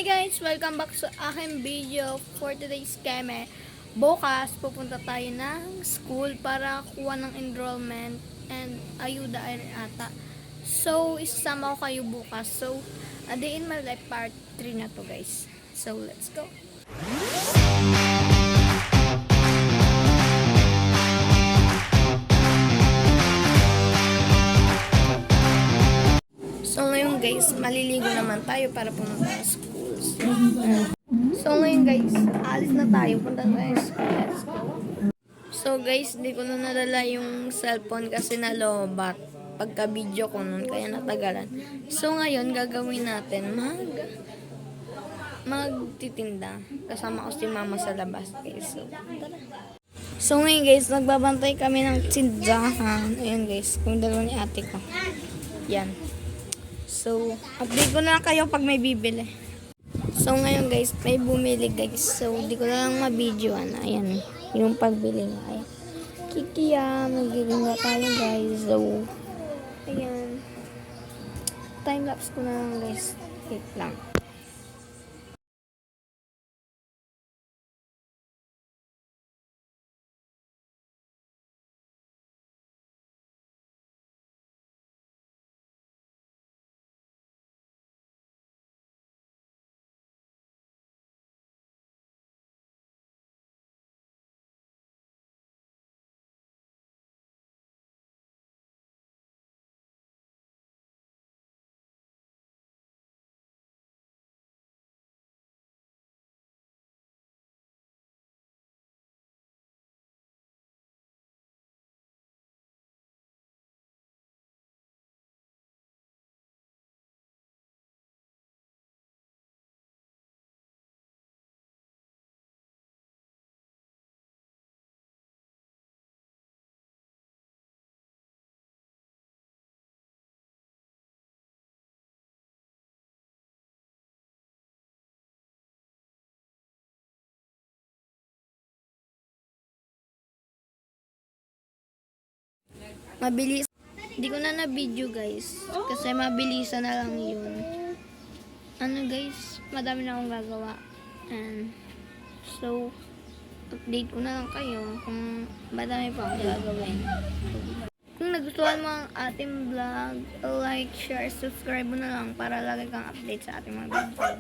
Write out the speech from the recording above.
Guys, welcome back sa aking video for today's keme. Bukas, pupunta tayo ng school para kuha ng enrollment and ayuda ay ata. So, isasama ko kayo bukas. So, a day in my life part 3 na to guys. So, let's go. So ngayon guys, maliligo naman tayo para pumunta sa school. So ngayon guys, alis na tayo, punta tayo sa school. Let's go. So guys, di ko na nadala yung cellphone kasi nalobat pagka-video ko nun, kaya natagalan. So ngayon, gagawin natin, magtitinda. Kasama ko si mama sa labas guys. So, tara. So ngayon guys, nagbabantay kami ng tindahan. Ayan guys, kung dalawa ni ate ko. Yan. So, update ko na lang kayo pag may bibili. So, ngayon guys, may bumili guys. So, di ko na lang ma-videoan. Ayan, yung pagbili niya. Ayan. Kikiya, magiging na tayo guys. So, ayan. Time-lapse ko na lang guys. Wait lang. Mabilis. Di ko na na-video guys. Kasi mabilisan na lang yun. Ano guys, madami na akong gagawa. And, so, update ko na lang kayo kung madami pa akong gagawin. Kung nagustuhan mo ang ating vlog, like, share, subscribe mo na lang para lagi kang update sa ating mga video.